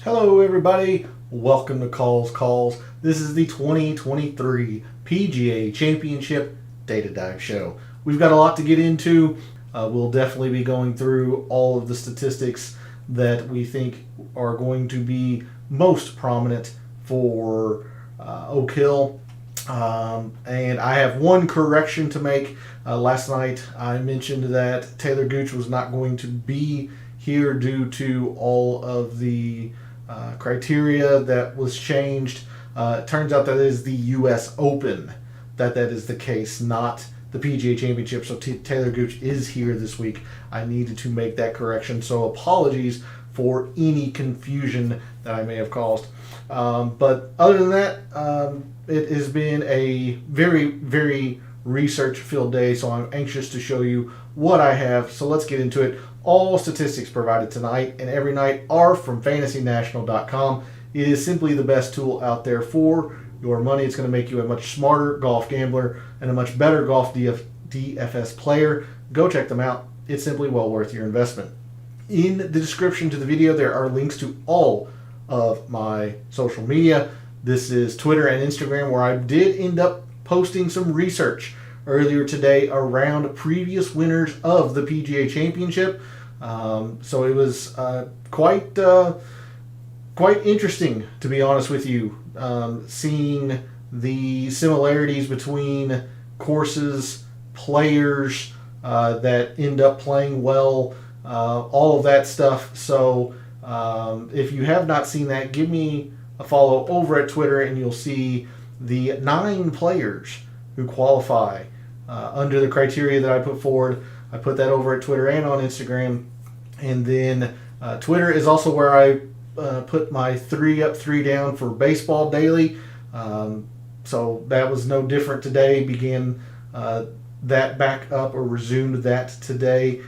Hello everybody, welcome to Calls. This is the 2023 PGA Championship Data Dive Show. We've got a lot to get into. We'll definitely be going through all of the statistics that we think are going to be most prominent for Oak Hill. And I have one correction to make. Last night I mentioned that Taylor Gooch was not going to be here due to all of the criteria that was changed. It turns out that it is the U.S. Open that is the case, not the PGA Championship. So Taylor Gooch is here this week. I needed to make that correction. So apologies for any confusion that I may have caused. But other than that, it has been a very, very research-filled day, so I'm anxious to show you what I have. So let's get into it. All statistics provided tonight and every night are from fantasynational.com. It is simply the best tool out there for your money. It's going to make you a much smarter golf gambler and a much better golf DFS player. Go check them out. It's simply well worth your investment. In the description to the video, there are links to all of my social media. This is Twitter and Instagram, where I did end up posting some research earlier today around previous winners of the PGA Championship. So it was quite interesting, to be honest with you, seeing the similarities between courses, players that end up playing well, all of that stuff. So if you have not seen that, give me a follow over at Twitter and you'll see the 9 players who qualify under the criteria that I put forward. I put that over at Twitter and on Instagram. And then Twitter is also where I put my 3 up, 3 down for baseball daily. So that was no different today. Began that back up or resumed that today.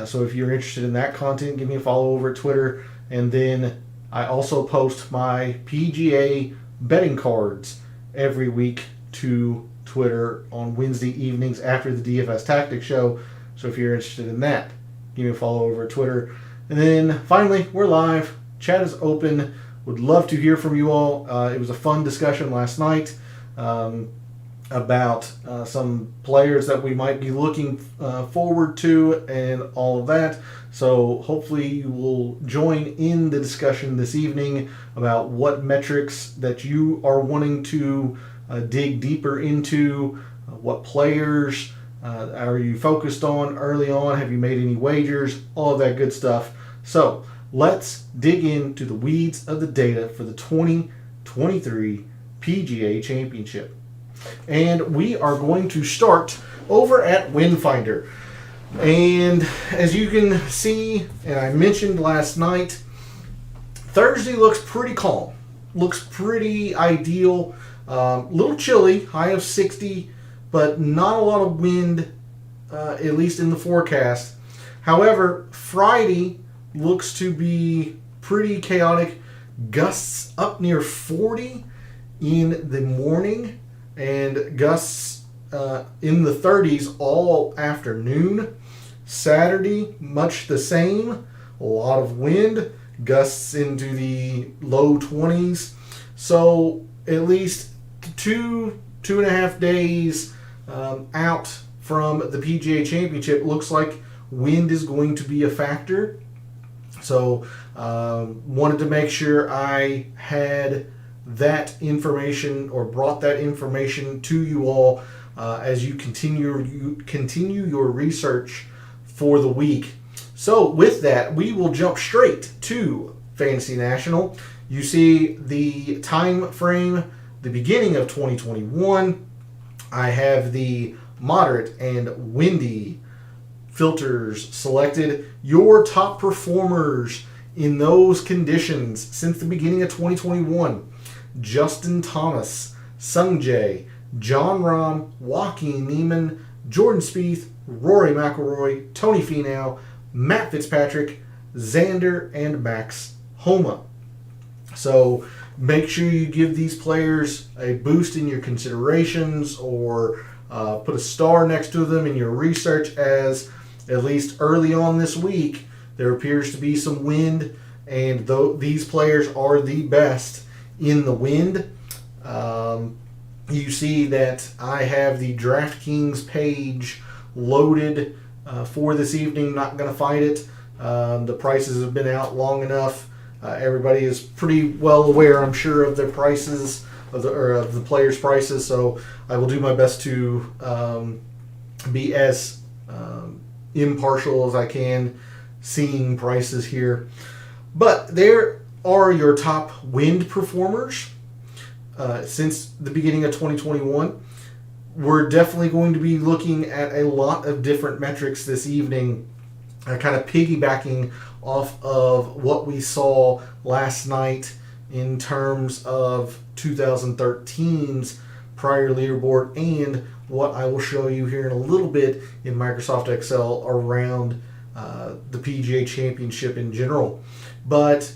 So if you're interested in that content, give me a follow over at Twitter. And then I also post my PGA betting cards every week to Twitter on Wednesday evenings after the DFS Tactics show. So if you're interested in that, give me a follow over at Twitter. And then finally, we're live. Chat is open. Would love to hear from you all. It was a fun discussion last night about some players that we might be looking forward to and all of that. So hopefully you will join in the discussion this evening about what metrics that you are wanting to dig deeper into, what players are you focused on early on, have you made any wagers, all of that good stuff. So let's dig into the weeds of the data for the 2023 PGA Championship. And we are going to start over at Windfinder. And as you can see, and I mentioned last night, Thursday looks pretty calm. Looks pretty ideal. Little chilly, high of 60, but not a lot of wind, at least in the forecast. However, Friday looks to be pretty chaotic. Gusts up near 40 in the morning, and gusts in the 30s all afternoon. Saturday, much the same. A lot of wind, gusts into the low 20s. So at least 2.5 days out from the PGA Championship, looks like wind is going to be a factor. So wanted to make sure I had that information or brought that information to you all as you continue your research for the week. So with that, we will jump straight to Fantasy National. You see the time frame, the beginning of 2021. I have the moderate and windy filters selected. Your top performers in those conditions since the beginning of 2021: Justin Thomas, Sung Jae, Jon Rahm, Joaquin Niemann, Jordan Spieth, Rory McIlroy, Tony Finau, Matt Fitzpatrick, Xander, and Max Homa. So make sure you give these players a boost in your considerations, or put a star next to them in your research, as at least early on this week there appears to be some wind and these players are the best in the wind. You see that I have the DraftKings page loaded for this evening. Not going to fight it. The prices have been out long enough. Everybody is pretty well aware, I'm sure, of their prices, of the players' prices. So I will do my best to be as impartial as I can, seeing prices here. But there are your top wind performers since the beginning of 2021. We're definitely going to be looking at a lot of different metrics this evening, kind of piggybacking off of what we saw last night in terms of 2013's prior leaderboard and what I will show you here in a little bit in Microsoft Excel around the PGA Championship in general. But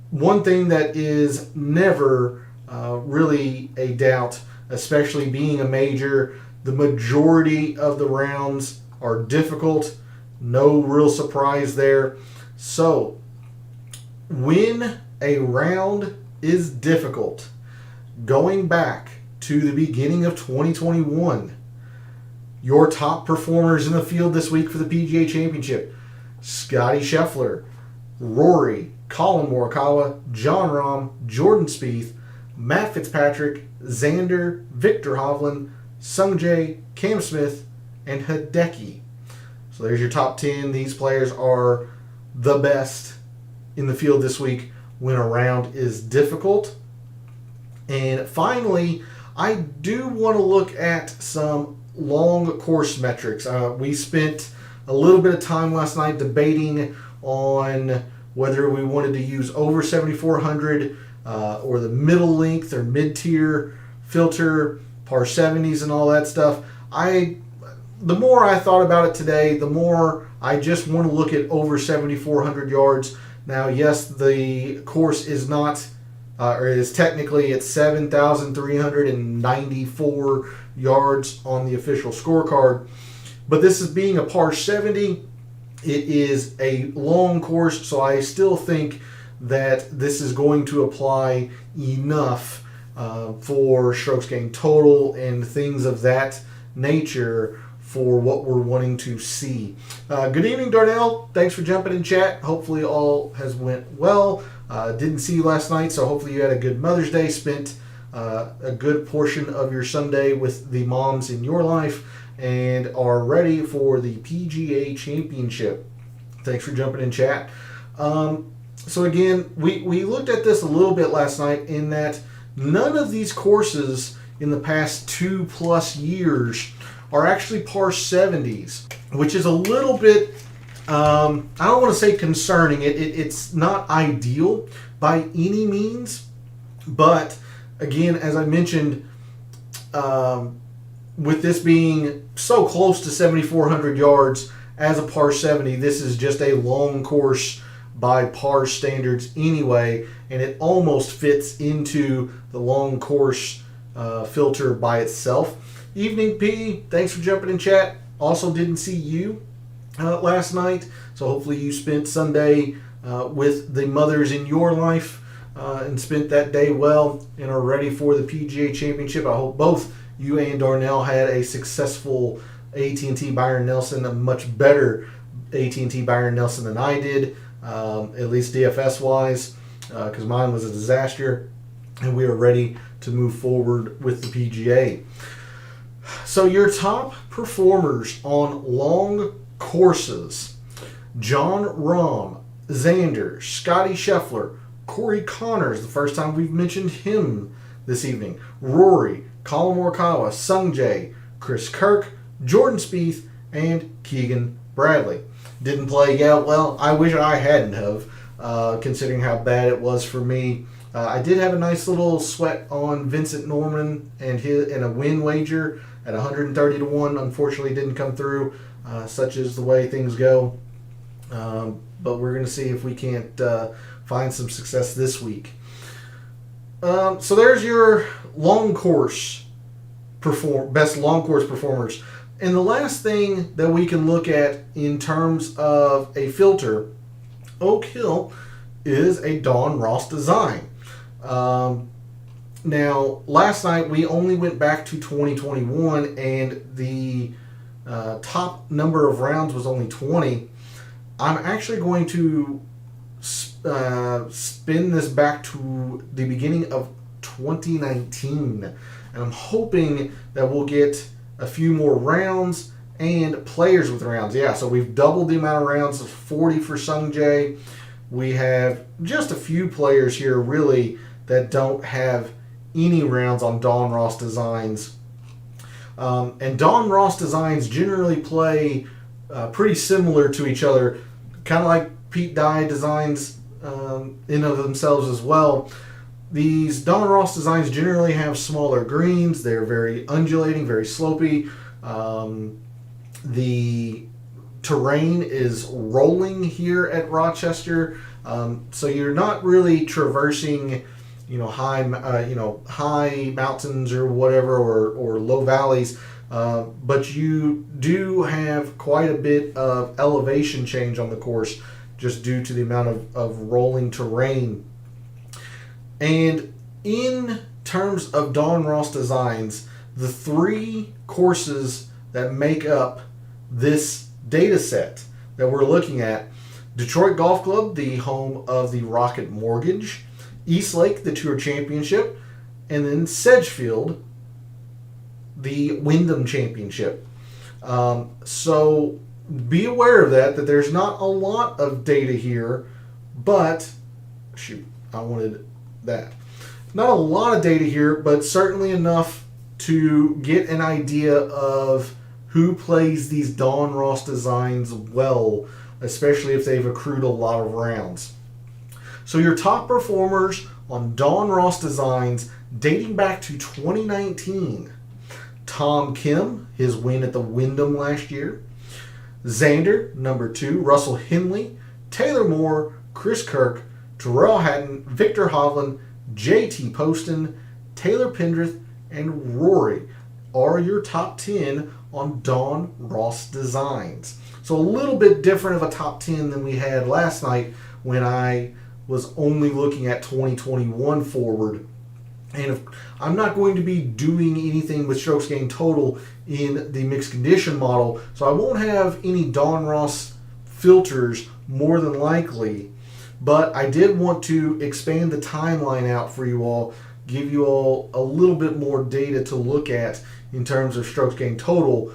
one thing that is never really a doubt, especially being a major, the majority of the rounds are difficult. No real surprise there. So, when a round is difficult, going back to the beginning of 2021, your top performers in the field this week for the PGA Championship: Scotty Scheffler, Rory, Colin Morikawa, Jon Rahm, Jordan Spieth, Matt Fitzpatrick, Xander, Victor Hovland, Sungjae, Cam Smith, and Hideki. So there's your top 10. These players are the best in the field this week when a round is difficult. And finally, I do want to look at some long course metrics. We spent a little bit of time last night debating on whether we wanted to use over 7,400 or the middle length or mid-tier filter, par 70s and all that stuff. The more I thought about it today, the more I just want to look at over 7,400 yards. Now, yes, the course is not, or is technically at 7,394 yards on the official scorecard. But this is being a par 70. It is a long course, so I still think that this is going to apply enough for strokes gained total and things of that nature for what we're wanting to see. Good evening, Darnell. Thanks for jumping in chat. Hopefully all has went well. Didn't see you last night, so hopefully you had a good Mother's Day, spent a good portion of your Sunday with the moms in your life, and are ready for the PGA Championship. Thanks for jumping in chat. So again, we looked at this a little bit last night in that none of these courses in the past 2+ years are actually par 70s, which is a little bit, I don't want to say concerning. It's not ideal by any means, but again, as I mentioned, with this being so close to 7,400 yards as a par 70, this is just a long course by par standards anyway, and it almost fits into the long course filter by itself. Evening P, thanks for jumping in chat. Also didn't see you last night, so hopefully you spent Sunday with the mothers in your life and spent that day well and are ready for the PGA Championship. I hope both you and Darnell had a successful AT&T Byron Nelson, a much better AT&T Byron Nelson than I did, at least DFS wise, because mine was a disaster, and we are ready to move forward with the PGA. So your top performers on long courses: Jon Rahm, Xander, Scotty Scheffler, Corey Connors, the first time we've mentioned him this evening, Rory, Colin Morikawa, Sungjae, Chris Kirk, Jordan Spieth, and Keegan Bradley. Didn't play out well. I wish I hadn't have, considering how bad it was for me. I did have a nice little sweat on Vincent Norman and a win wager at 130 to 1. Unfortunately, didn't come through. Such is the way things go. But we're going to see if we can't find some success this week. So there's your long course best long course performers. And the last thing that we can look at in terms of a filter, Oak Hill is a Don Ross design. Now, last night we only went back to 2021, and the top number of rounds was only 20. I'm actually going to spin this back to the beginning of 2019, and I'm hoping that we'll get a few more rounds and players with rounds. Yeah, so we've doubled the amount of rounds, 40 for Sung Jae. We have just a few players here really that don't have any rounds on Don Ross designs. And Don Ross designs generally play pretty similar to each other, kind of like Pete Dye designs in of themselves as well. These Don Ross designs generally have smaller greens. They're very undulating, very slopey. The terrain is rolling here at Rochester, so you're not really traversing, high mountains or whatever, or low valleys, but you do have quite a bit of elevation change on the course just due to the amount of rolling terrain. And in terms of Don Ross designs, the three courses that make up this data set that we're looking at: Detroit Golf Club, the home of the Rocket Mortgage; Eastlake, the Tour Championship; and then Sedgefield, the Wyndham Championship. So be aware of that there's not a lot of data here, but I wanted that. Not a lot of data here, but certainly enough to get an idea of who plays these Don Ross designs well, especially if they've accrued a lot of rounds. So your top performers on Don Ross designs dating back to 2019. Tom Kim, his win at the Wyndham last year. Xander, number 2. Russell Henley, Taylor Moore, Chris Kirk, Terrell Hatton, Victor Hovland, JT Poston, Taylor Pendrith, and Rory are your top 10 on Don Ross designs. So a little bit different of a top 10 than we had last night when I was only looking at 2021 forward. And I'm not going to be doing anything with strokes gained total in the mixed condition model, so I won't have any Don Ross filters more than likely. But I did want to expand the timeline out for you all, give you all a little bit more data to look at in terms of strokes gained total.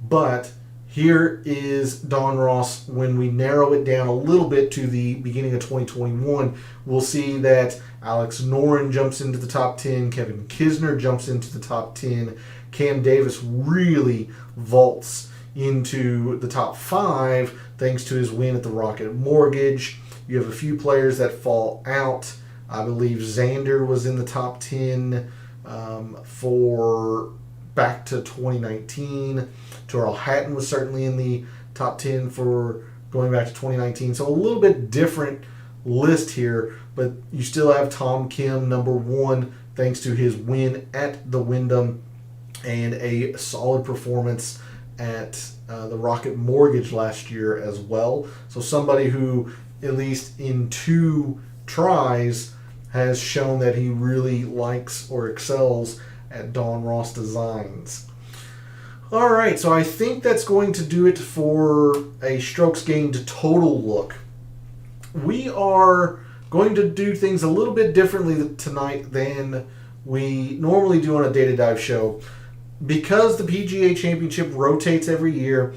But here is Don Ross. When we narrow it down a little bit to the beginning of 2021, we'll see that Alex Noren jumps into the top 10, Kevin Kisner jumps into the top 10, Cam Davis really vaults into the top 5 thanks to his win at the Rocket Mortgage. You have a few players that fall out. I believe Xander was in the top 10 for back to 2019. Terrell Hatton was certainly in the top 10 for going back to 2019. So a little bit different list here, but you still have Tom Kim, number 1, thanks to his win at the Wyndham and a solid performance at the Rocket Mortgage last year as well. So somebody who, at least in 2 tries, has shown that he really likes or excels at Don Ross designs. All right, so I think that's going to do it for a strokes gained total look. We are going to do things a little bit differently tonight than we normally do on a Data Dive show. Because the PGA Championship rotates every year,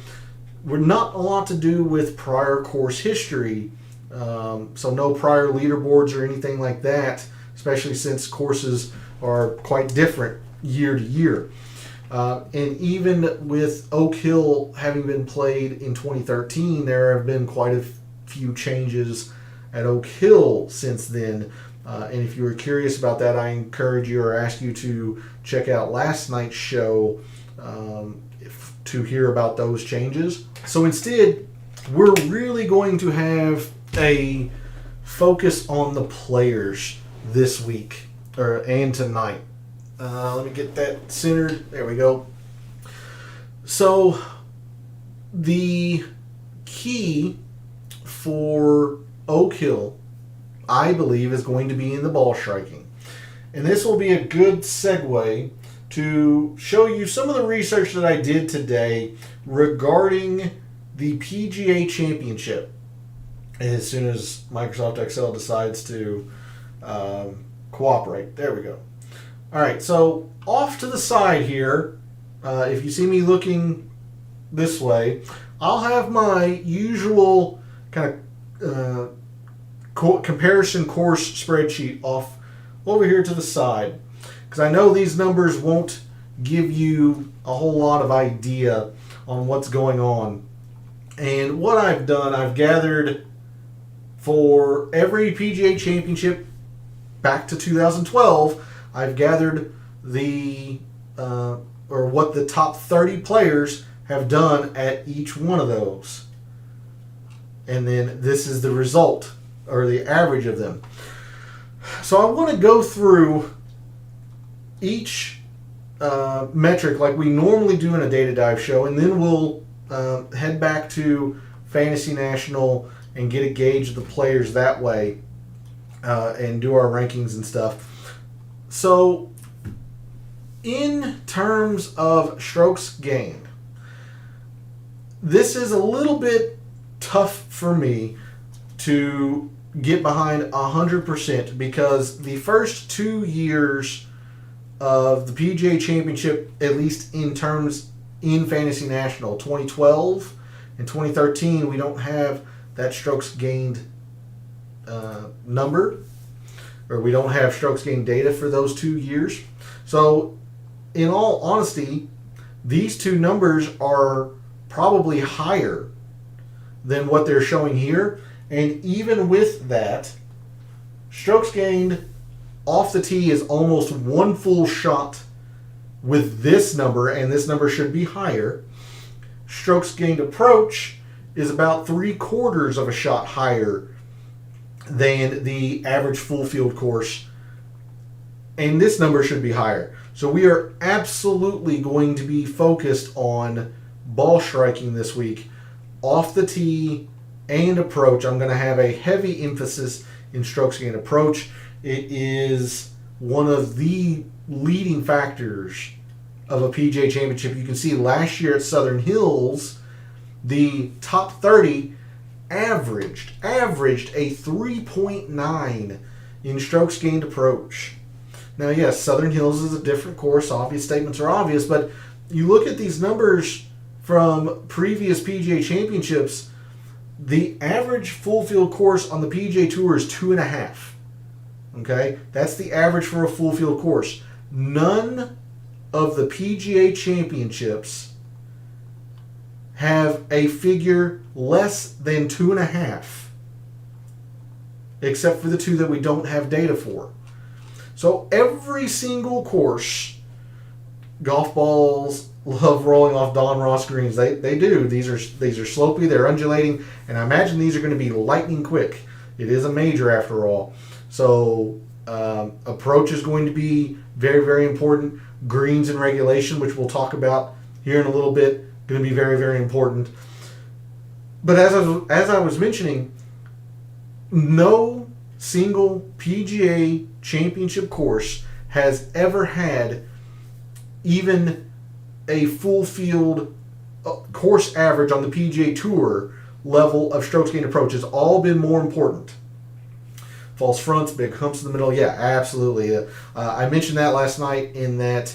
we're not a lot to do with prior course history. So no prior leaderboards or anything like that, especially since courses are quite different year to year. And even with Oak Hill having been played in 2013, there have been quite a few changes at Oak Hill since then. And if you were curious about that, I encourage you or ask you to check out last night's show to hear about those changes. So instead, we're really going to have a focus on the players this week and tonight. Let me get that centered. There we go. So the key for Oak Hill, I believe is going to be in the ball striking. And this will be a good segue to show you some of the research that I did today regarding the PGA Championship as soon as Microsoft Excel decides to cooperate. There we go. All right, so off to the side here, if you see me looking this way, I'll have my usual kind of comparison course spreadsheet off over here to the side, because I know these numbers won't give you a whole lot of idea on what's going on. And what I've done, I've gathered for every PGA Championship back to 2012, I've gathered what the top 30 players have done at each one of those. And then this is the result, or the average of them. So I want to go through each metric like we normally do in a data dive show, and then we'll head back to Fantasy National and get a gauge of the players that way, and do our rankings and stuff. So in terms of strokes gained, this is a little bit tough for me to get behind 100%, because the first 2 years of the PGA Championship, at least in Fantasy National, 2012 and 2013, we don't have that strokes gained number, or we don't have strokes gained data for those 2 years. So in all honesty, these two numbers are probably higher than what they're showing here. And even with that, strokes gained off the tee is almost one full shot with this number, and this number should be higher. Strokes gained approach is about 3/4 of a shot higher than the average full field course, and this number should be higher. So we are absolutely going to be focused on ball striking this week, off the tee and approach. I'm going to have a heavy emphasis in strokes gained approach. It is one of the leading factors of a PGA Championship. You can see last year at Southern Hills, the top 30 averaged a 3.9 in strokes gained approach. Now, yes, Southern Hills is a different course. Obvious statements are obvious, but you look at these numbers from previous PGA Championships, the average full field course on the PGA Tour is 2.5. Okay? That's the average for a full field course. None of the PGA Championships have a figure less than 2.5, except for the two that we don't have data for. So every single course, golf balls love rolling off Don Ross greens. They do. These are slopey, they're undulating, and I imagine these are going to be lightning quick. It is a major after all. So approach is going to be very, very important. Greens and regulation, which we'll talk about here in a little bit, going to be very, very important. But as I was mentioning, no single PGA Championship course has ever had even a full field course average on the PGA Tour level of strokes gained approach. Has all been more important. False fronts, big humps in the middle, yeah, absolutely. I mentioned that last night, in that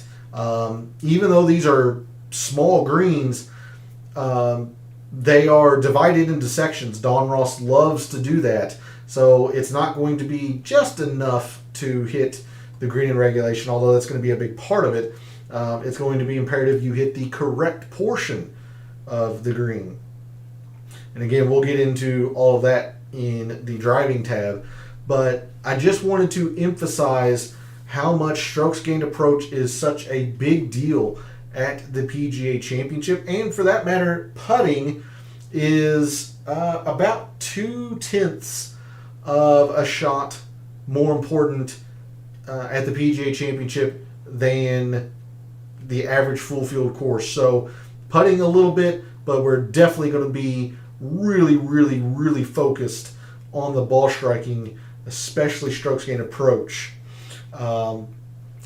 even though these are small greens, they are divided into sections. Don Ross loves to do that. So it's not going to be just enough to hit the green in regulation, although that's going to be a big part of it. It's going to be imperative you hit the correct portion of the green. And again, we'll get into all of that in the driving tab. But I just wanted to emphasize how much strokes gained approach is such a big deal at the PGA Championship. And for that matter, putting is about 2/10 of a shot more important at the PGA Championship than the average full field course. So putting a little bit, but we're definitely going to be really, really, really focused on the ball striking especially strokes gained approach.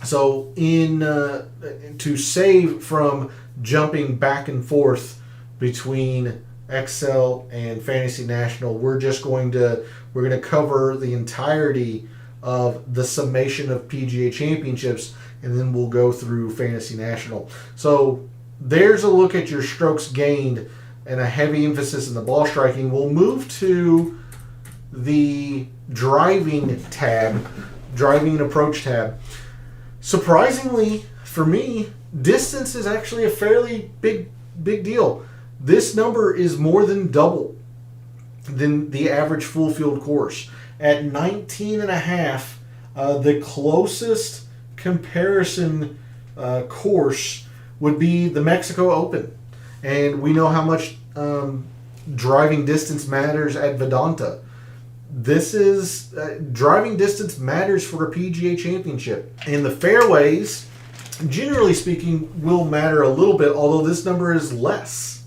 So to save from jumping back and forth between Excel and Fantasy National, we're going to cover the entirety of the summation of PGA championships, and then we'll go through Fantasy National. So there's a look at your strokes gained and a heavy emphasis in the ball striking. We'll move to the driving and approach tab. Surprisingly, for me, distance is actually a fairly big deal. This number is more than double than the average full field course. At 19.5, the closest comparison course would be the Mexico Open. And we know how much driving distance matters at Vedanta. This is driving distance matters for a PGA championship. And the fairways, generally speaking, will matter a little bit, although this number is less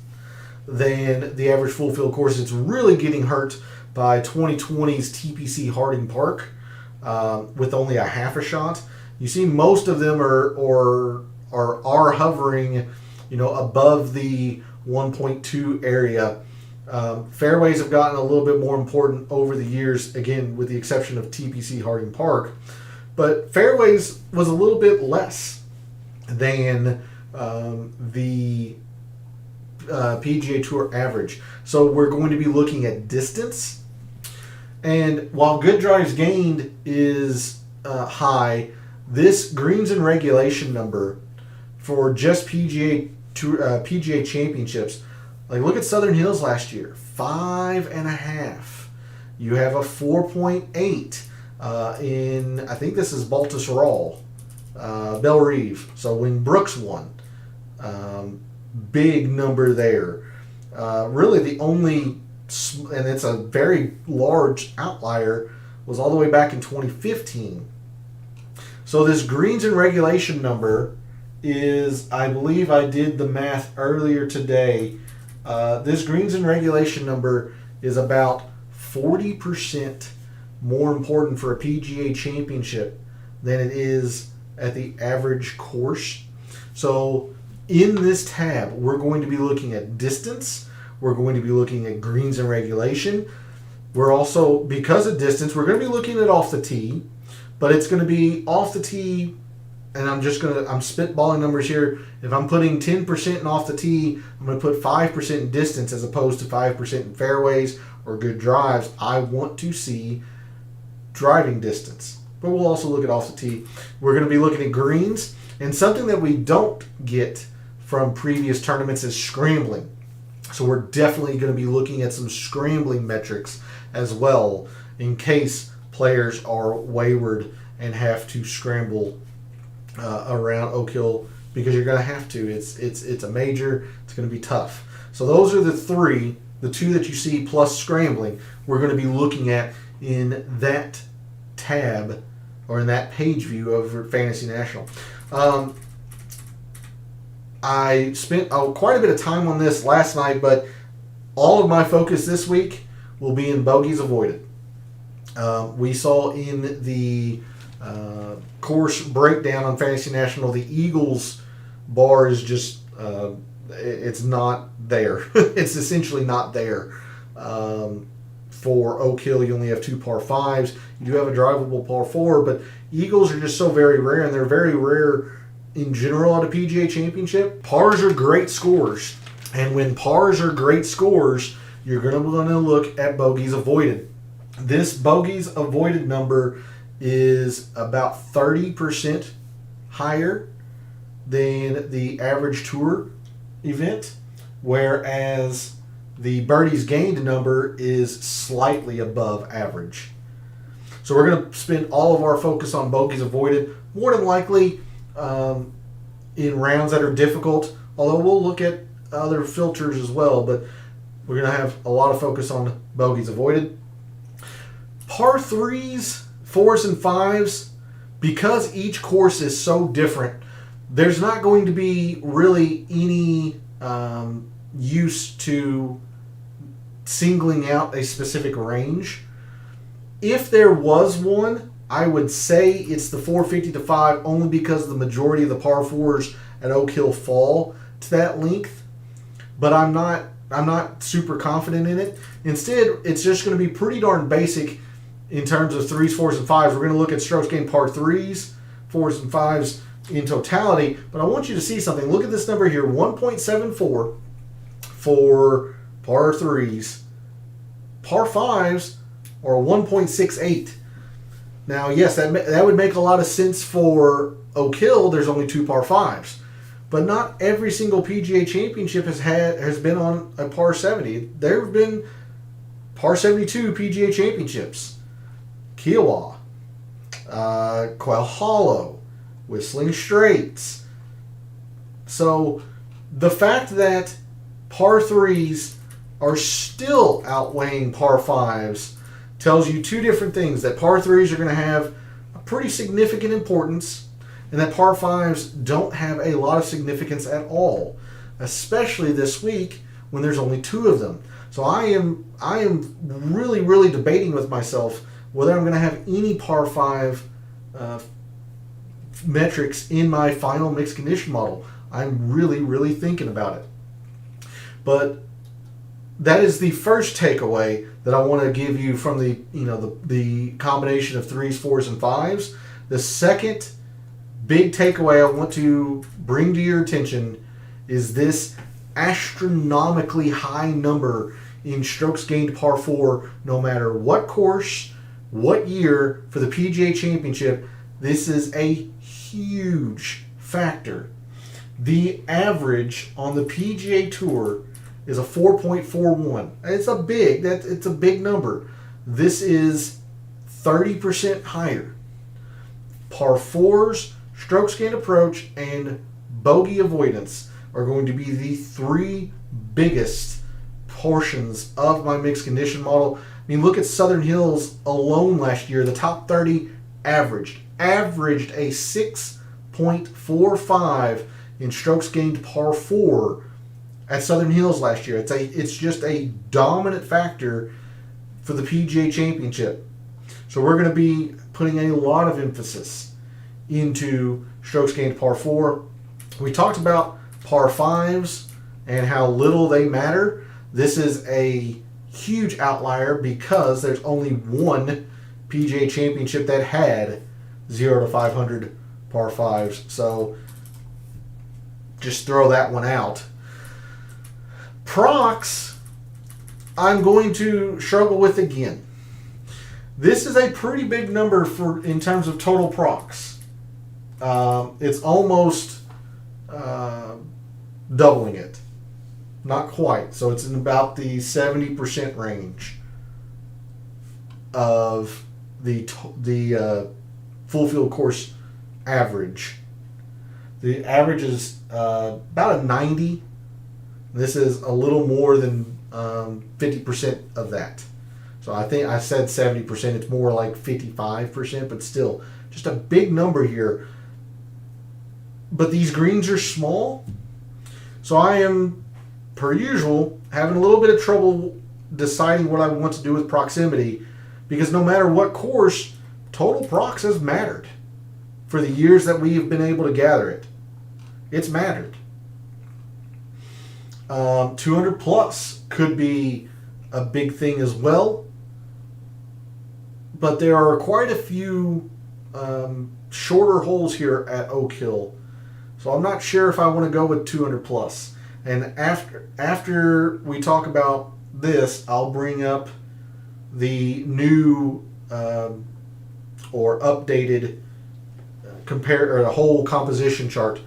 than the average full field course. It's really getting hurt by 2020's TPC Harding Park with only a half a shot. You see most of them are hovering, above the 1.2 area. Fairways have gotten a little bit more important over the years, again, with the exception of TPC Harding Park. But fairways was a little bit less than the PGA Tour average. So we're going to be looking at distance. And while good drives gained is high, this greens and regulation number for just PGA championships, like look at Southern Hills last year, 5.5. You have a 4.8 in, I think this is Baltusrol, Belle Reve. So when Brooks won, big number there. Really the only, and it's a very large outlier, was all the way back in 2015. So this greens and regulation number is, I believe I did the math earlier today, this greens and regulation number is about 40% more important for a PGA championship than it is at the average course. So in this tab, we're going to be looking at distance. We're going to be looking at greens and regulation. We're also, because of distance, we're going to be looking at off the tee, but it's going to be off the tee, and I'm spitballing numbers here. If I'm putting 10% in off the tee, I'm going to put 5% in distance as opposed to 5% in fairways or good drives. I want to see driving distance. But we'll also look at off the tee. We're going to be looking at greens, and something that we don't get from previous tournaments is scrambling. So we're definitely going to be looking at some scrambling metrics as well in case players are wayward and have to scramble around Oak Hill, because you're going to have to. It's a major. It's going to be tough. So those are the two that you see plus scrambling, we're going to be looking at in that tab or in that page view of Fantasy National. I spent quite a bit of time on this last night, but all of my focus this week will be in bogeys avoided. We saw in the course breakdown on Fantasy National, the Eagles bar is just, it's not there. It's essentially not there. For Oak Hill, you only have 2 par 5s. You do have a drivable par 4, but Eagles are just so very rare, and they're very rare in general at a PGA championship. Pars are great scores, and when pars are great scores, you're going to want to look at bogeys avoided. This bogeys avoided number is about 30% higher than the average tour event, whereas the birdies gained number is slightly above average. So we're going to spend all of our focus on bogeys avoided, more than likely in rounds that are difficult, although we'll look at other filters as well, but we're going to have a lot of focus on bogeys avoided. Par 3s, 4s, and 5s, because each course is so different, there's not going to be really any use to singling out a specific range. If there was one, I would say it's the 450-5, only because the majority of the par fours at Oak Hill fall to that length. But I'm not super confident in it. Instead, it's just going to be pretty darn basic in terms of 3s, 4s, and 5s. We're going to look at strokes gained par 3s, 4s, and 5s in totality. But I want you to see something. Look at this number here, 1.74 for par 3s. Par 5s are 1.68. Now, yes, that would make a lot of sense for Oak Hill. There's only 2 par 5s. But not every single PGA championship has been on a par 70. There have been par 72 PGA championships. Kiowa, Quail Hollow, Whistling Straits. So the fact that par 3s are still outweighing par 5s tells you two different things. That par 3s are going to have a pretty significant importance, and that par 5s don't have a lot of significance at all, especially this week when there's only 2 of them. So I am really, really debating with myself whether I'm going to have any par 5 metrics in my final mixed condition model. I'm really, really thinking about it. But that is the first takeaway that I want to give you from the combination of 3s, 4s, and 5s. The second big takeaway I want to bring to your attention is this astronomically high number in strokes gained par 4, no matter what course, what year for the PGA Championship. This is a huge factor. The average on the PGA Tour is a 4.41. It's a big number. This is 30% higher. Par 4s, strokes gained approach, and bogey avoidance are going to be the 3 biggest portions of my mixed condition model. I mean, look at Southern Hills alone last year. The top 30 averaged a 6.45 in strokes gained par 4 at Southern Hills last year. It's just a dominant factor for the PGA Championship. So we're going to be putting a lot of emphasis into strokes gained par 4. We talked about par 5s and how little they matter. This is a huge outlier because there's only one PGA Championship that had 0 to 500 par 5s. So just throw that one out. Procs, I'm going to struggle with again. This is a pretty big number in terms of total procs. It's almost doubling it. Not quite. So it's in about the 70% range of the full field course average. The average is about a 90. This is a little more than 50% of that. So I think I said 70%. It's more like 55%, but still just a big number here. But these greens are small. So I am, per usual, having a little bit of trouble deciding what I want to do with proximity, because no matter what course, total procs has mattered for the years that we have been able to gather it. It's mattered. 200 plus could be a big thing as well, but there are quite a few shorter holes here at Oak Hill, so I'm not sure if I want to go with 200 plus. And after we talk about this, I'll bring up the new or updated the whole composition chart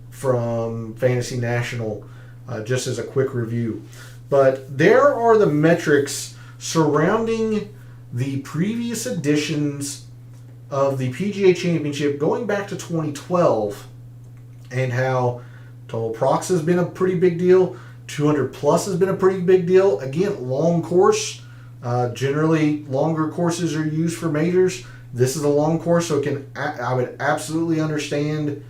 from Fantasy National, just as a quick review. But there are the metrics surrounding the previous editions of the PGA Championship going back to 2012, and how total procs has been a pretty big deal. 200 plus has been a pretty big deal. Again, long course. Generally, longer courses are used for majors. This is a long course, so I would absolutely understand,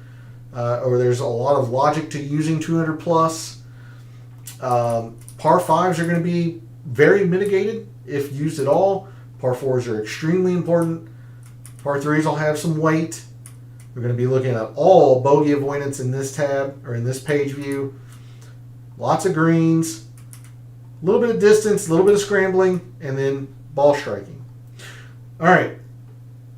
or there's a lot of logic to using 200 plus. Par 5s are going to be very mitigated if used at all. Par 4s are extremely important. Par 3s will have some weight. We're going to be looking at all bogey avoidance in this tab, or in this page view. Lots of greens, a little bit of distance, a little bit of scrambling, and then ball striking. All right.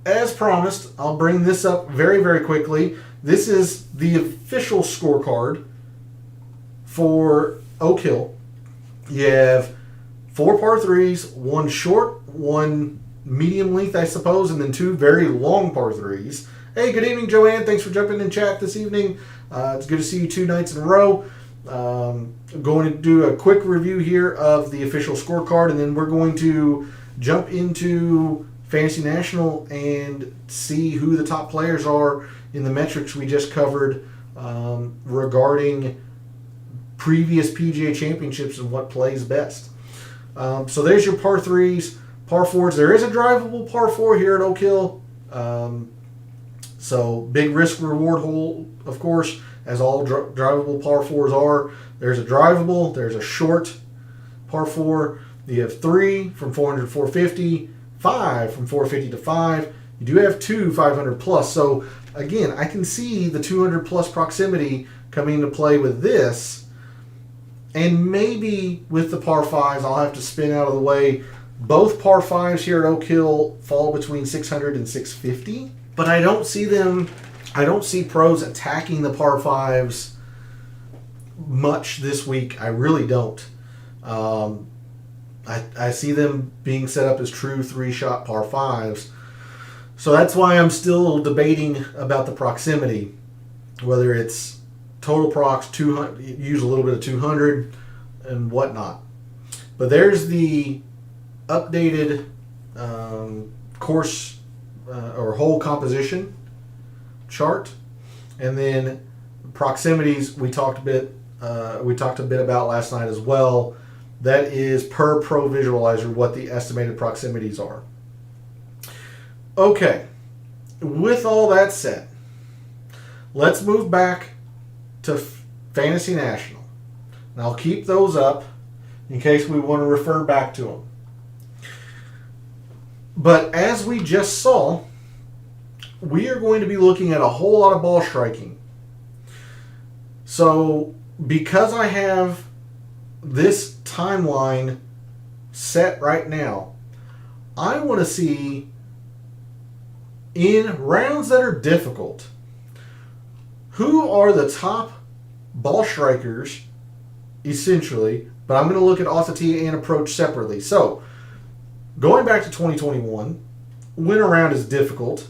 As promised, I'll bring this up very, very quickly. This is the official scorecard for Oak Hill. You have 4 par 3s, 1 short, 1 medium length, I suppose, and then 2 very long par 3s. Hey, good evening, Joanne. Thanks for jumping in chat this evening. It's good to see you 2 nights in a row. Going to do a quick review here of the official scorecard, and then we're going to jump into Fantasy National and see who the top players are in the metrics we just covered regarding previous PGA championships and what plays best. So there's your par 3s, par 4s. There is a drivable par 4 here at Oak Hill. So big risk reward hole, of course, as all drivable par 4s are. There's a drivable, there's a short par 4. You have 3 from 400 to 450, 5 from 450 to 5. You do have 2 500 plus. So again, I can see the 200 plus proximity coming into play with this. And maybe with the par 5s, I'll have to spin out of the way. Both par 5s here at Oak Hill fall between 600 and 650. But I don't see pros attacking the par 5s much this week. I really don't. I see them being set up as true 3-shot par 5s. So that's why I'm still debating about the proximity. Whether it's total procs, 200, use a little bit of 200 and whatnot. But there's the updated course or hole composition chart, and then proximities we talked a bit about last night as well. That is per Pro Visualizer what the estimated proximities are. Okay, with all that said, let's move back to Fantasy National. And I'll keep those up in case we want to refer back to them. But as we just saw, we are going to be looking at a whole lot of ball striking. So because I have this timeline set right now, I want to see in rounds that are difficult, who are the top ball strikers, essentially, but I'm going to look at off the tee and approach separately. So going back to 2021, when a round is difficult,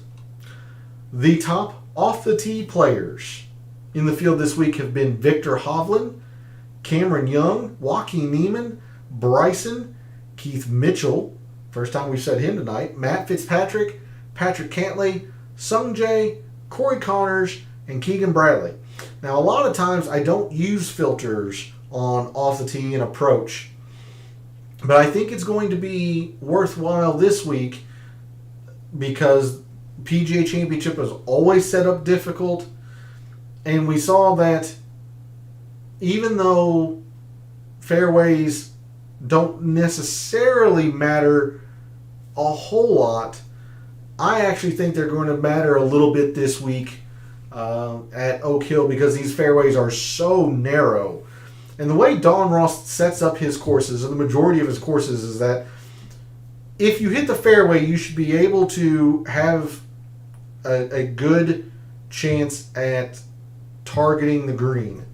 the top off the tee players in the field this week have been Victor Hovland, Cameron Young, Joaquin Niemann, Bryson, Keith Mitchell, first time we've said him tonight, Matt Fitzpatrick, Patrick Cantlay, Sung Jae, Corey Connors, and Keegan Bradley. Now, a lot of times I don't use filters on off the tee and approach, but I think it's going to be worthwhile this week because PGA Championship is always set up difficult, and we saw that even though fairways don't necessarily matter a whole lot, I actually think they're going to matter a little bit this week at Oak Hill because these fairways are so narrow. And the way Don Ross sets up his courses, and the majority of his courses, is that if you hit the fairway, you should be able to have a good chance at targeting the green.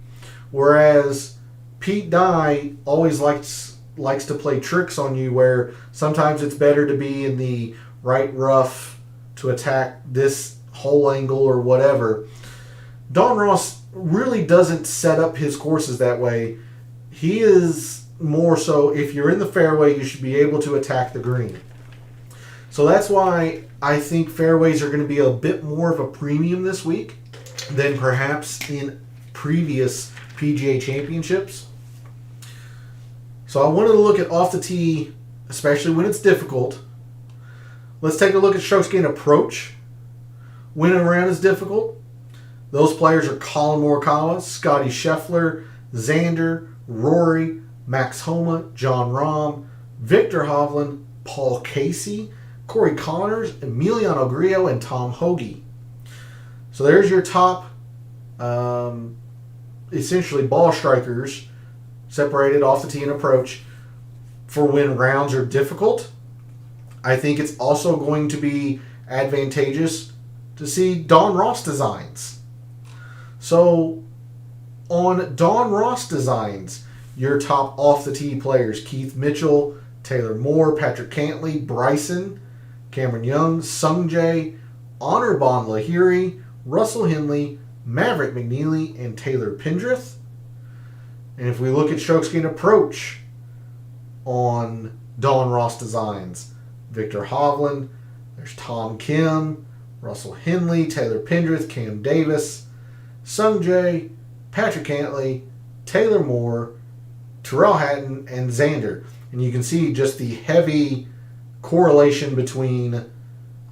Whereas Pete Dye always likes to play tricks on you where sometimes it's better to be in the right rough to attack this hole angle or whatever. Don Ross really doesn't set up his courses that way. He is more so, if you're in the fairway, you should be able to attack the green. So that's why I think fairways are going to be a bit more of a premium this week than perhaps in previous PGA championships. So I wanted to look at off the tee, especially when it's difficult. Let's take a look at stroke gain approach when a round is difficult. Those players are Colin Morikawa, Scotty Scheffler, Xander, Rory, Max Homa, John Rahm, Victor Hovland, Paul Casey, Corey Connors, Emiliano Grillo, and Tom Hoagie. So there's your top, essentially ball strikers separated off the tee and approach for when rounds are difficult. I think it's also going to be advantageous to see Don Ross designs. So on Don Ross designs, your top off the tee players: Keith Mitchell, Taylor Moore, Patrick Cantley, Bryson, Cameron Young, Sungjae, Anirban Lahiri, Russell Henley, Maverick McNeely, and Taylor Pendrith. And if we look at strokes gained approach on Don Ross designs, Victor Hovland, there's Tom Kim, Russell Henley, Taylor Pendrith, Cam Davis, Sungjae, Patrick Cantley, Taylor Moore, Tyrrell Hatton, and Xander. And you can see just the heavy correlation between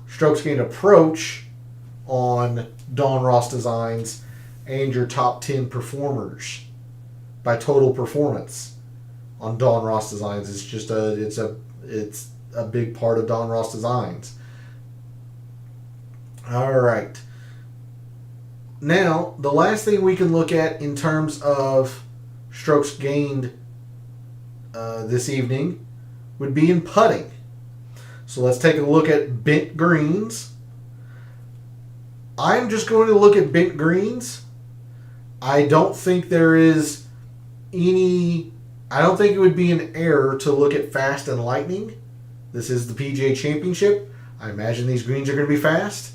strokes gained approach on Don Ross designs and your top 10 performers by total performance on Don Ross designs. It's just it's a big part of Don Ross designs. All right. Now, the last thing we can look at in terms of strokes gained this evening would be in putting. So let's take a look at bent greens. I'm just going to look at bent greens. I don't think there is I don't think it would be an error to look at fast and lightning. This is the PGA Championship. I imagine these greens are going to be fast,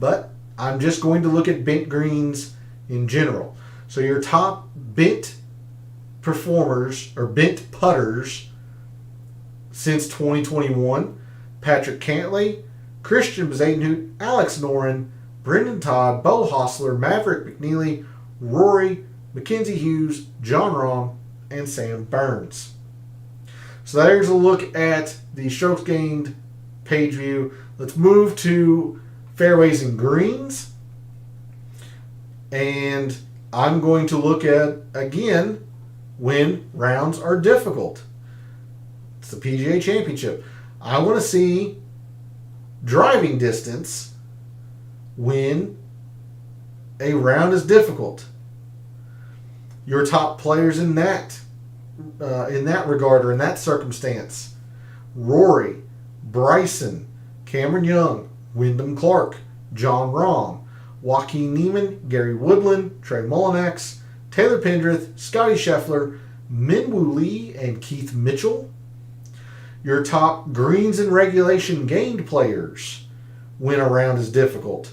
but I'm just going to look at bent greens in general. So your top bent performers or bent putters since 2021: Patrick Cantley, Christian Bezadenhout, Alex Noren, Brendan Todd, Bo Hostler, Maverick McNeely, Rory, Mackenzie Hughes, John Rahm, and Sam Burns. So there's a look at the strokes gained page view. Let's move to fairways and greens. And I'm going to look at, again, when rounds are difficult. It's the PGA Championship. I want to see driving distance when a round is difficult. Your top players in that regard or in that circumstance: Rory, Bryson, Cameron Young, Wyndham Clark, John Rahm, Joaquin Niemann, Gary Woodland, Trey Mullinax, Taylor Pendrith, Scotty Scheffler, Minwoo Lee, and Keith Mitchell. Your top greens and regulation gained players when a round is difficult: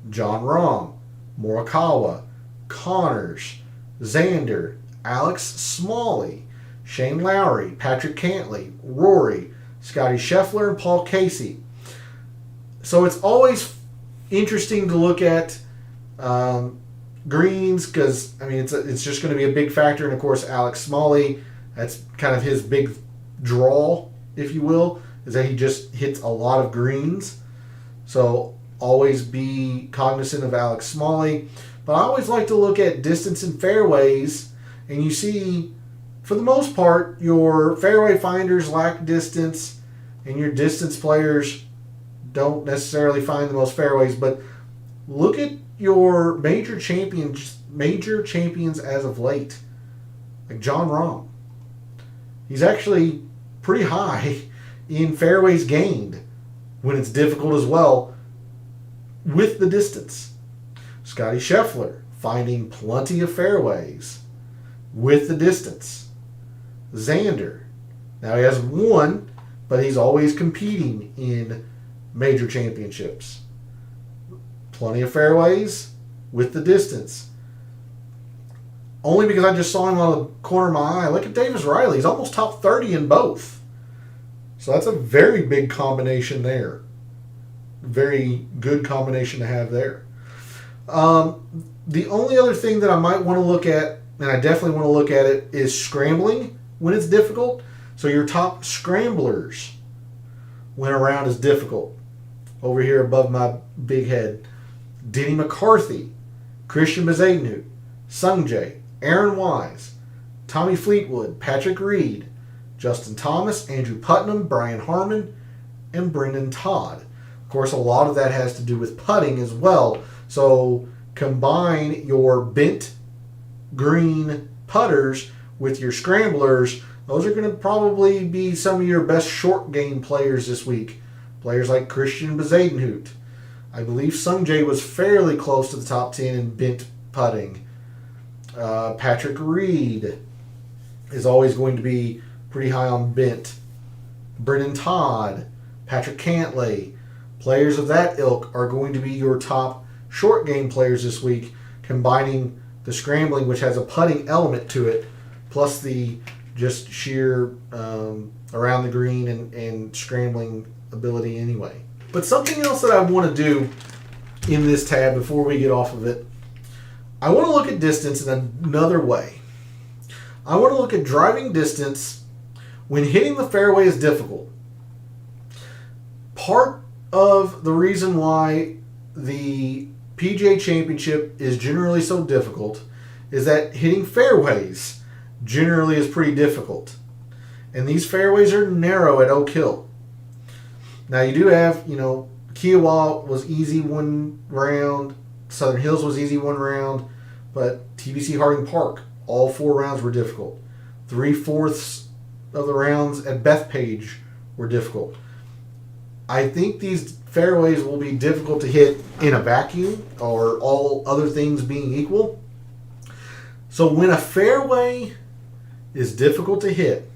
John Rahm, Morikawa, Connors, Xander, Alex Smalley, Shane Lowry, Patrick Cantley, Rory, Scotty Scheffler, and Paul Casey. So it's always interesting to look at greens because, I mean, it's just going to be a big factor. And, of course, Alex Smalley, that's kind of his big draw, if you will, is that he just hits a lot of greens. So always be cognizant of Alex Smalley. But I always like to look at distance and fairways, and you see, for the most part, your fairway finders lack distance, and your distance players don't necessarily find the most fairways. But look at your major champions as of late, like John Rahm. He's actually pretty high in fairways gained when it's difficult as well with the distance. Scotty Scheffler finding plenty of fairways with the distance. Xander, now he has one, but he's always competing in major championships. Plenty of fairways with the distance. Only because I just saw him on the corner of my eye. Look at Davis Riley. He's almost top 30 in both. So that's a very big combination there. Very good combination to have there. The only other thing that I might want to look at, and I definitely want to look at it, is scrambling when it's difficult. So your top scramblers when a round is difficult. Over here above my big head: Denny McCarthy, Christian Bezadenhout, Sungjae, Aaron Wise, Tommy Fleetwood, Patrick Reed, Justin Thomas, Andrew Putnam, Brian Harmon, and Brendan Todd. Of course, a lot of that has to do with putting as well. So combine your bent green putters with your scramblers. Those are going to probably be some of your best short game players this week. Players like Christian Bezadenhout. I believe Sungjae was fairly close to the top 10 in bent putting. Patrick Reed is always going to be pretty high on bent. Brendan Todd, Patrick Cantlay. Players of that ilk are going to be your top short game players this week, combining the scrambling, which has a putting element to it, plus the just sheer around the green and scrambling ability anyway. But something else that I want to do in this tab before we get off of it, I want to look at distance in another way. I want to look at driving distance when hitting the fairway is difficult. Part of the reason why the PGA Championship is generally so difficult is that hitting fairways generally is pretty difficult. And these fairways are narrow at Oak Hill. Now you do have, Kiowa was easy one round, Southern Hills was easy one round, but TBC Harding Park, all 4 rounds were difficult. 3/4 of the rounds at Bethpage were difficult. I think these fairways will be difficult to hit in a vacuum, or all other things being equal. So when a fairway is difficult to hit,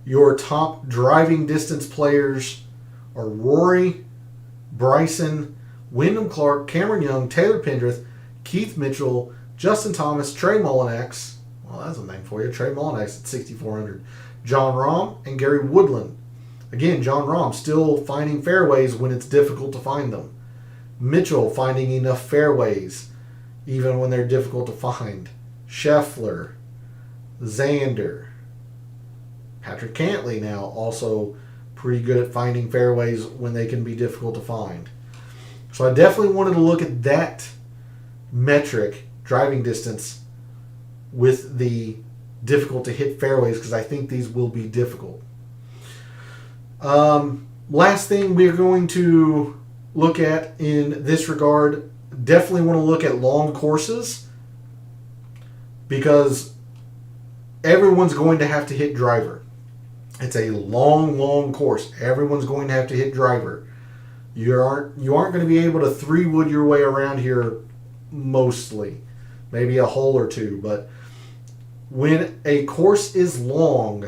your top driving distance players are Rory, Bryson, Wyndham Clark, Cameron Young, Taylor Pendrith, Keith Mitchell, Justin Thomas, Trey Mullinax. Well, that's a name for you. Trey Mullinax at 6,400. John Rahm and Gary Woodland. Again, John Rahm still finding fairways when it's difficult to find them. Mitchell finding enough fairways even when they're difficult to find. Scheffler, Xander, Patrick Cantlay now also pretty good at finding fairways when they can be difficult to find. So I definitely wanted to look at that metric, driving distance, with the difficult to hit fairways, because I think these will be difficult. Last thing we're going to look at in this regard, definitely want to look at long courses, because everyone's going to have to hit driver. It's a long course. Everyone's going to have to hit driver. You aren't going to be able to 3-wood your way around here mostly. Maybe a hole or two. But when a course is long,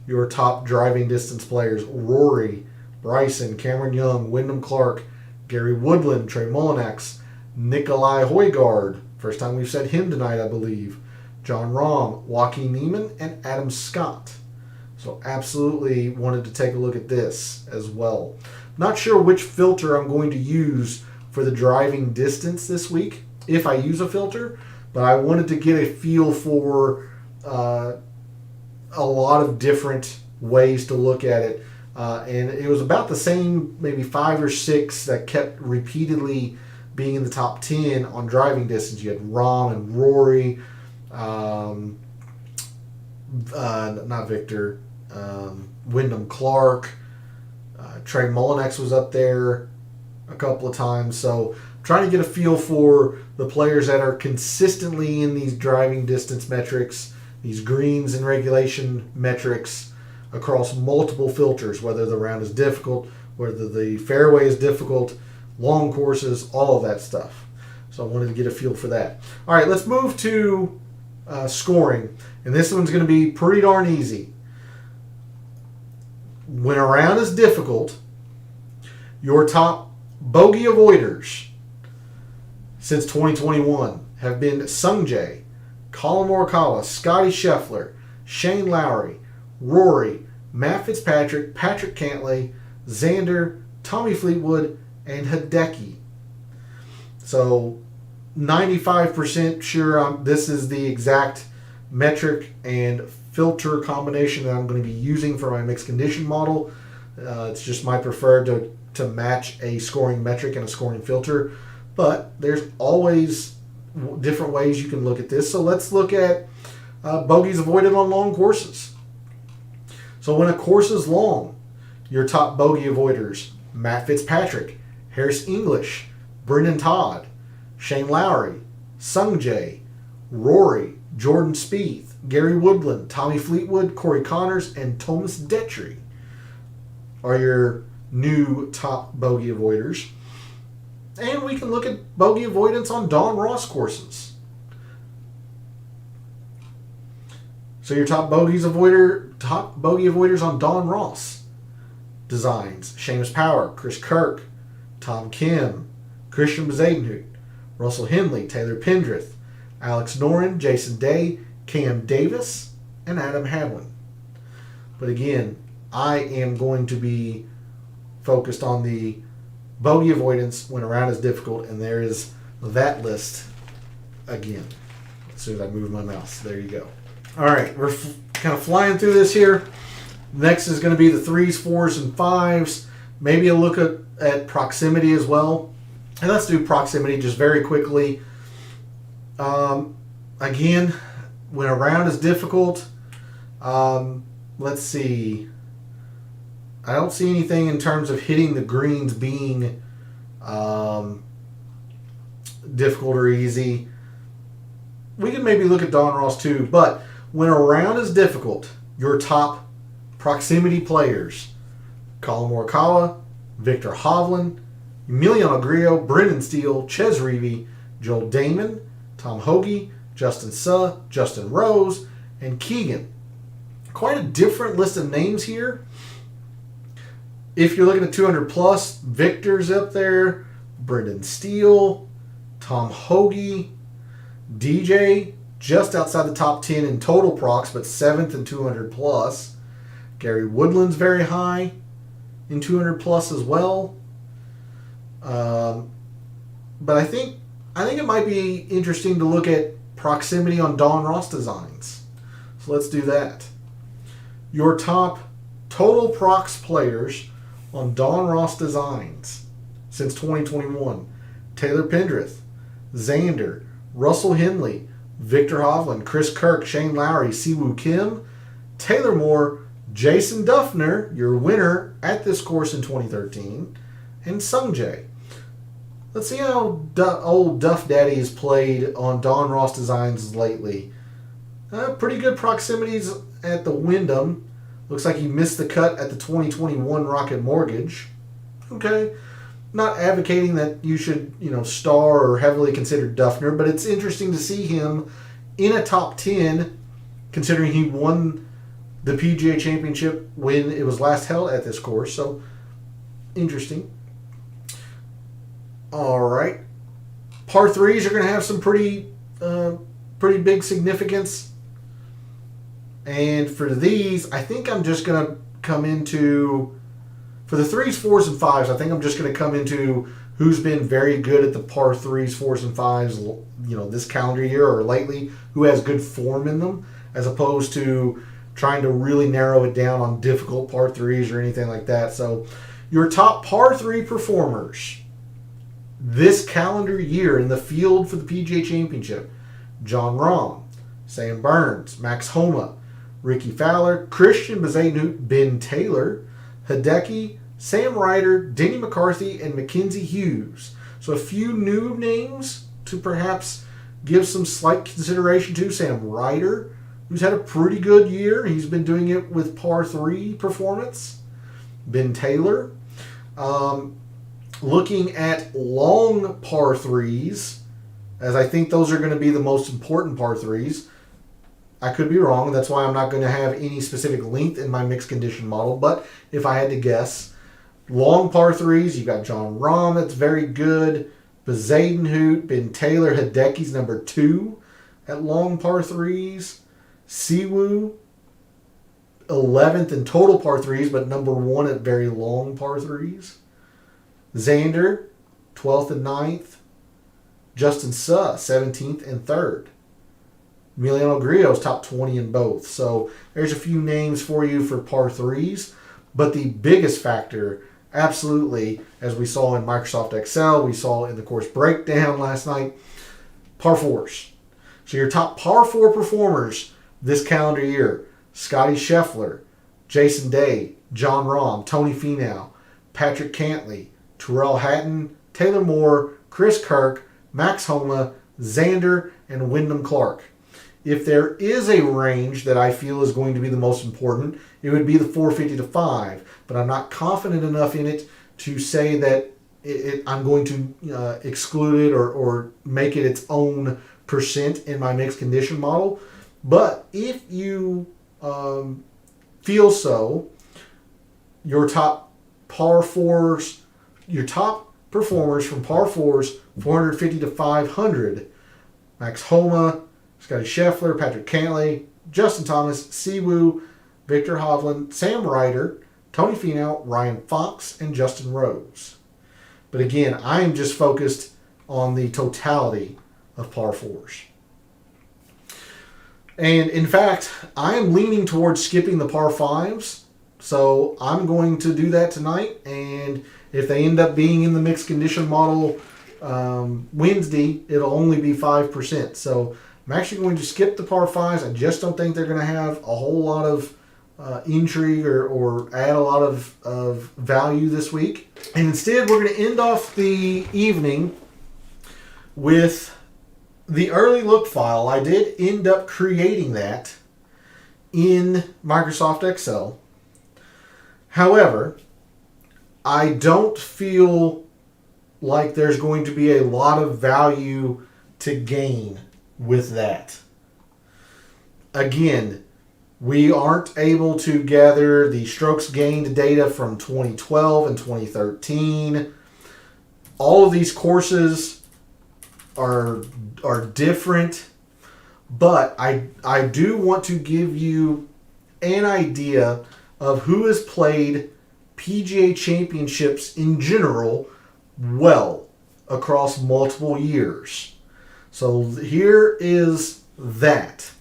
your top driving distance players, Rory, Bryson, Cameron Young, Wyndham Clark, Gary Woodland, Trey Mullinax, Nikolai Højgaard, first time we've said him tonight, I believe, John Rahm, Joaquin Niemann, and Adam Scott. So absolutely wanted to take a look at this as well. Not sure which filter I'm going to use for the driving distance this week, if I use a filter, but I wanted to get a feel for a lot of different ways to look at it. And it was about the same, maybe 5 or 6 that kept repeatedly being in the top 10 on driving distance. You had Rahm and Rory, not Victor, Wyndham Clark, Trey Mullinax was up there a couple of times. So trying to get a feel for the players that are consistently in these driving distance metrics, these greens and regulation metrics across multiple filters, whether the round is difficult, whether the fairway is difficult, long courses, all of that stuff. So I wanted to get a feel for that. All right, let's move to scoring. And this one's going to be pretty darn easy. When a round is difficult, your top bogey avoiders since 2021 have been Sungjae, Colin Morikawa, Scotty Scheffler, Shane Lowry, Rory, Matt Fitzpatrick, Patrick Cantlay, Xander, Tommy Fleetwood, and Hideki. So 95% sure this is the exact metric and filter combination that I'm going to be using for my mixed condition model. It's just my preferred to match a scoring metric and a scoring filter. But there's always different ways you can look at this. So let's look at bogeys avoided on long courses. So when a course is long, your top bogey avoiders: Matt Fitzpatrick, Harris English, Brendan Todd, Shane Lowry, Sung Jae, Rory, Jordan Spieth, Gary Woodland, Tommy Fleetwood, Corey Connors, and Thomas Detry are your new top bogey avoiders. And we can look at bogey avoidance on Don Ross courses. So your top bogey avoiders on Don Ross designs: Seamus Power, Chris Kirk, Tom Kim, Christian Bezadenhout, Russell Henley, Taylor Pendrith, Alex Noren, Jason Day, Cam Davis, and Adam Hadwin. But again, I am going to be focused on the bogey avoidance when a round is difficult, and there is that list again. As soon as I move my mouse, there you go. All right, we're kind of flying through this here. Next is going to be the 3s, 4s, and 5s. Maybe a look at proximity as well. And let's do proximity just very quickly. Again, when a round is difficult, let's see. I don't see anything in terms of hitting the greens being difficult or easy. We can maybe look at Don Ross too, but when a round is difficult, your top proximity players: Colin Morikawa, Victor Hovland, Emiliano Grillo, Brendan Steele, Ches Reavie, Joel Damon, Tom Hoge, Justin Suh, Justin Rose, and Keegan. Quite a different list of names here. If you're looking at 200 plus, Victor's up there, Brendan Steele, Tom Hoge, DJ just outside the top 10 in total procs, but 7th in 200 plus. Gary Woodland's very high in 200 plus as well. But I think it might be interesting to look at proximity on Don Ross designs. So let's do that. Your top total procs players on Don Ross designs since 2021: Taylor Pendrith, Xander, Russell Henley, Victor Hovland, Chris Kirk, Shane Lowry, Siwoo Kim, Taylor Moore, Jason Duffner, your winner at this course in 2013, and Sung Jae. Let's see how old Duff Daddy has played on Don Ross designs lately. Pretty good proximities at the Wyndham. Looks like he missed the cut at the 2021 Rocket Mortgage. Okay. Not advocating that you should, star or heavily consider Duffner, but it's interesting to see him in a top 10, considering he won the PGA Championship when it was last held at this course. So, interesting. All right. Par 3s are going to have some pretty big significance. And for these, I think I'm just going to come into... For the 3s, 4s, and 5s, I think I'm just going to come into who's been very good at the par 3s, 4s, and 5s, this calendar year or lately, who has good form in them, as opposed to trying to really narrow it down on difficult par 3s or anything like that. So your top par 3 performers this calendar year in the field for the PGA Championship: Jon Rahm, Sam Burns, Max Homa, Ricky Fowler, Christian Bezadenhout, Ben Taylor, Hideki, Sam Ryder, Denny McCarthy, and Mackenzie Hughes. So a few new names to perhaps give some slight consideration to. Sam Ryder, who's had a pretty good year. He's been doing it with par 3 performance. Ben Taylor. Looking at long par 3s, as I think those are going to be the most important par 3s. I could be wrong. That's why I'm not going to have any specific length in my mixed condition model. But if I had to guess, long par 3s, you've got Jon Rahm, that's very good. Bezadenhout, Ben Taylor, Hideki's number 2 at long par 3s. Siwoo, 11th in total par 3s, but number 1 at very long par 3s. Xander, 12th and 9th. Justin Suh, 17th and 3rd. Emiliano Grillo's top 20 in both. So there's a few names for you for par 3s. But the biggest factor, absolutely, as we saw in Microsoft Excel, we saw in the course breakdown last night, par 4s. So your top par 4 performers this calendar year: Scotty Scheffler, Jason Day, John Rahm, Tony Finau, Patrick Cantlay, Terrell Hatton, Taylor Moore, Chris Kirk, Max Homa, Xander, and Wyndham Clark. If there is a range that I feel is going to be the most important, it would be the 450 to 5. But I'm not confident enough in it to say that I'm going to exclude it or make it its own percent in my mixed condition model. But if you feel so, your top par fours, your top performers from par fours, 450 to 500, Max Homa, Scotty Scheffler, Patrick Cantlay, Justin Thomas, Siwoo, Victor Hovland, Sam Ryder, Tony Finau, Ryan Fox, and Justin Rose. But again, I am just focused on the totality of par fours. And in fact, I am leaning towards skipping the par fives. So I'm going to do that tonight. And if they end up being in the mixed condition model Wednesday, it'll only be 5%. So I'm actually going to skip the par fives. I just don't think they're going to have a whole lot of intrigue or add a lot of value this week. And instead, we're going to end off the evening with the early look file. I did end up creating that in Microsoft Excel. However, I don't feel like there's going to be a lot of value to gain with that. Again, we aren't able to gather the strokes gained data from 2012 and 2013. All of these courses are different, but I do want to give you an idea of who has played PGA Championships in general well across multiple years. So here is that.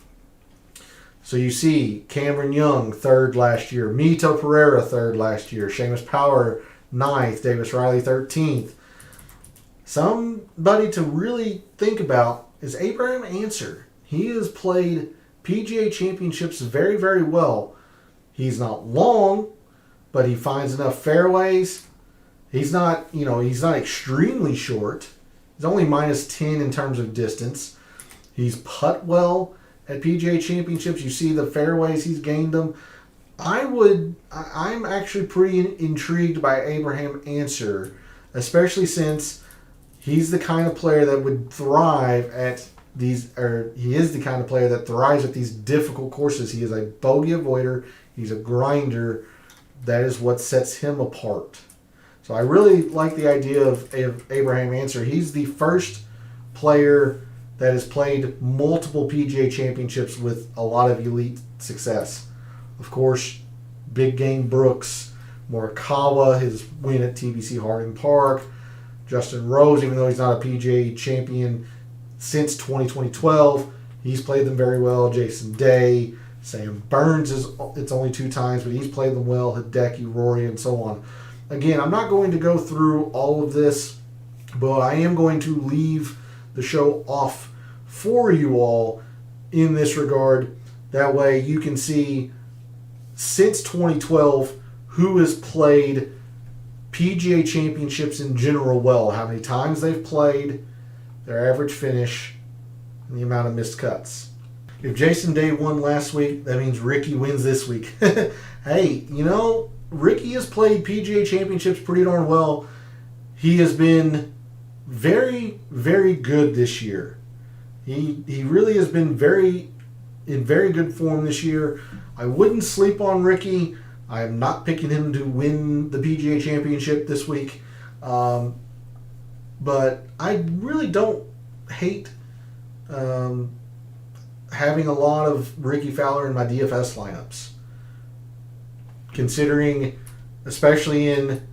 So you see Cameron Young, 3rd last year. Mito Pereira, 3rd last year. Seamus Power, 9th. Davis Riley, 13th. Somebody to really think about is Abraham Answer. He has played PGA Championships very, very well. He's not long, but he finds enough fairways. He's not extremely short. He's only -10 in terms of distance. He's putt well at PGA Championships. You see the fairways, he's gained them. I'm actually pretty intrigued by Abraham Answer, especially since he's the kind of player that would thrive at these, or he is the kind of player that thrives at these difficult courses. He is a bogey avoider. He's a grinder. That is what sets him apart. So I really like the idea of Abraham Answer. He's the first player that has played multiple PGA Championships with a lot of elite success. Of course, Big Game Brooks, Morikawa, his win at TPC Harding Park, Justin Rose, even though he's not a PGA champion since 2012, he's played them very well. Jason Day, Sam Burns, it's only 2 times, but he's played them well. Hideki, Rory, and so on. Again, I'm not going to go through all of this, but I am going to leave the show off for you all in this regard. That way you can see, since 2012, who has played PGA Championships in general well, how many times they've played, their average finish, and the amount of missed cuts. If Jason Day won last week, that means Ricky wins this week. Hey, Ricky has played PGA Championships pretty darn well. He has been very, very good this year. He really has been in very good form this year. I wouldn't sleep on Ricky. I am not picking him to win the PGA Championship this week. But I really don't hate having a lot of Ricky Fowler in my DFS lineups. Considering, especially in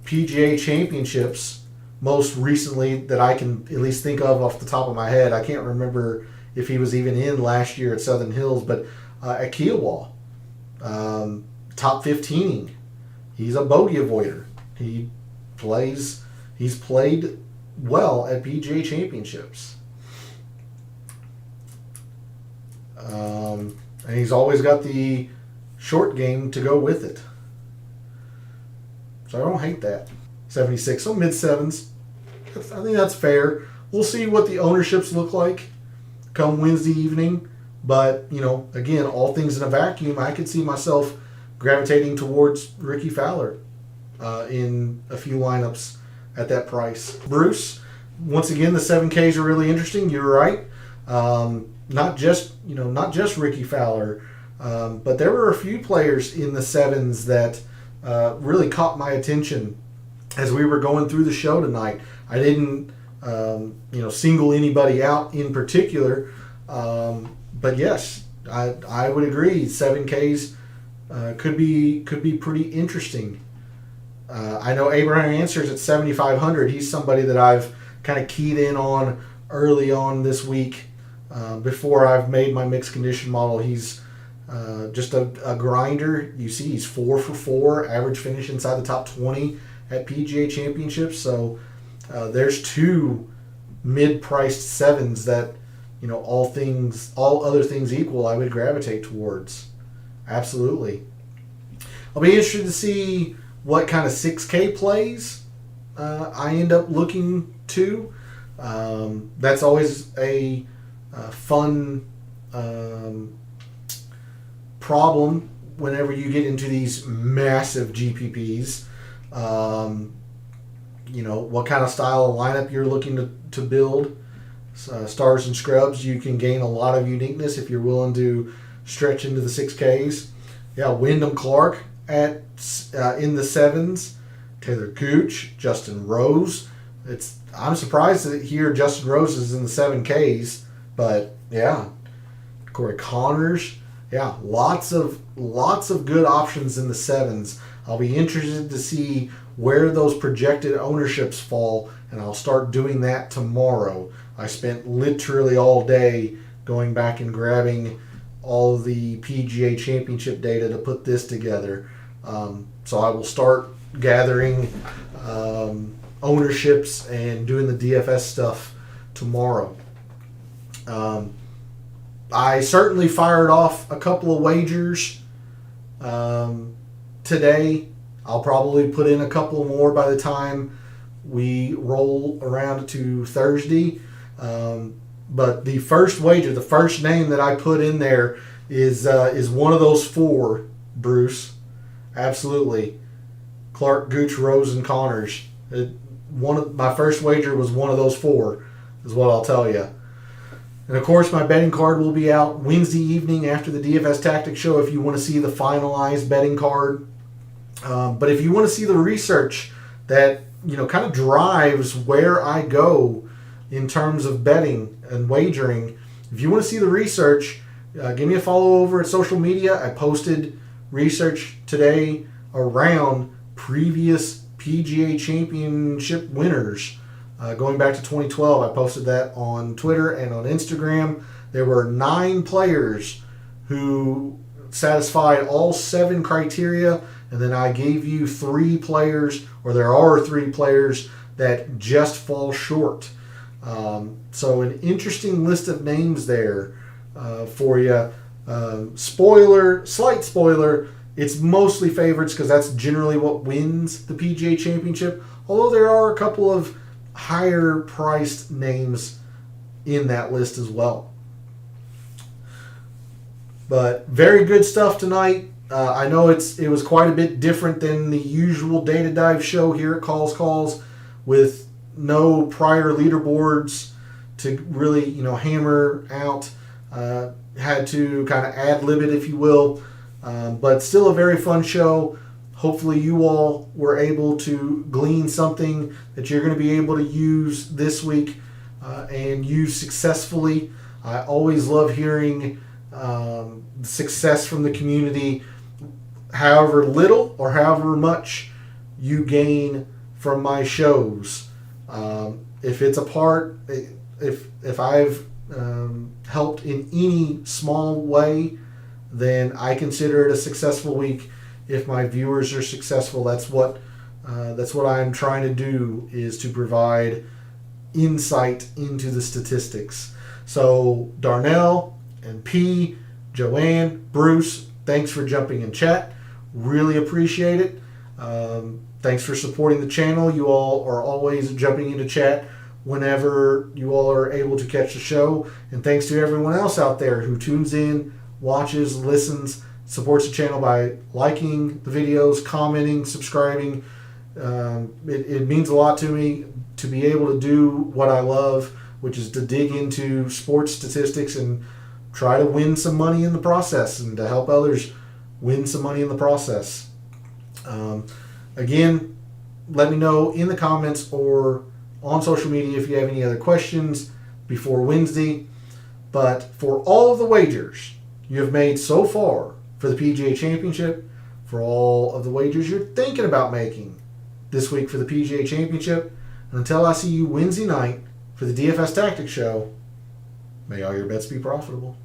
PGA Championships, most recently that I can at least think of off the top of my head, I can't remember if he was even in last year at Southern Hills, but at Kiowa, top 15ing. He's a bogey avoider. He's played well at PGA Championships. And he's always got the short game to go with it. So I don't hate that. 76, so mid sevens. I think that's fair. We'll see what the ownerships look like come Wednesday evening. But, again, all things in a vacuum, I could see myself gravitating towards Ricky Fowler in a few lineups at that price. Bruce, once again, the 7Ks are really interesting. You're right. Not just Ricky Fowler, but there were a few players in the sevens that really caught my attention as we were going through the show tonight. I didn't, single anybody out in particular, but yes, I would agree. 7Ks could be pretty interesting. I know Abraham Answers at 7,500. He's somebody that I've kind of keyed in on early on this week before I've made my mixed condition model. He's just a grinder. You see, he's 4 for 4, average finish inside the top 20 at PGA Championships. So there's two mid-priced sevens that, all other things equal, I would gravitate towards. Absolutely. I'll be interested to see what kind of 6K plays I end up looking to. That's always a fun problem whenever you get into these massive GPPs. What kind of style of lineup you're looking to build. Stars and scrubs, you can gain a lot of uniqueness if you're willing to stretch into the 6Ks. Yeah, Wyndham Clark at in the sevens. Taylor Gooch, Justin Rose. I'm surprised to hear Justin Rose is in the 7Ks, but yeah, Corey Connors. Yeah, lots of good options in the sevens. I'll be interested to see where those projected ownerships fall, and I'll start doing that tomorrow. I spent literally all day going back and grabbing all the PGA Championship data to put this together. So I will start gathering ownerships and doing the DFS stuff tomorrow. I certainly fired off a couple of wagers today. I'll probably put in a couple more by the time we roll around to Thursday. But the first wager, the first name that I put in there is one of those four, Bruce. Absolutely. Clark, Gooch, Rose, and Connors. My first wager was one of those four, is what I'll tell you. And of course, my betting card will be out Wednesday evening after the DFS Tactics show if you want to see the finalized betting card. But if you want to see the research that kind of drives where I go in terms of betting and wagering, if you want to see the research, give me a follow over at social media. I posted research today around previous PGA Championship winners. Going back to 2012, I posted that on Twitter and on Instagram. There were 9 players who satisfied all 7 criteria, and then I gave you 3 players, or there are 3 players that just fall short. So an interesting list of names there for you. Slight spoiler, it's mostly favorites because that's generally what wins the PGA Championship, although there are a couple of higher priced names in that list as well. But very good stuff tonight. I know it was quite a bit different than the usual Data Dive show here at Calls with no prior leaderboards to really hammer out. Had to kind of ad-lib it, if you will. But still a very fun show. Hopefully you all were able to glean something that you're going to be able to use this week and use successfully. I always love hearing success from the community, however little or however much you gain from my shows. If it's a part, if I've helped in any small way, then I consider it a successful week. If my viewers are successful, that's what I'm trying to do, is to provide insight into the statistics. So Darnell and P, Joanne, Bruce, thanks for jumping in chat. Really appreciate it. Thanks for supporting the channel. You all are always jumping into chat whenever you all are able to catch the show. And thanks to everyone else out there who tunes in, watches, listens, supports the channel by liking the videos, commenting, subscribing. It means a lot to me to be able to do what I love, which is to dig into sports statistics and try to win some money in the process and to help others win some money in the process. Again, let me know in the comments or on social media if you have any other questions before Wednesday. But for all of the wagers you have made so far for the PGA Championship, for all of the wagers you're thinking about making this week for the PGA Championship, and until I see you Wednesday night for the DFS Tactics show, may all your bets be profitable.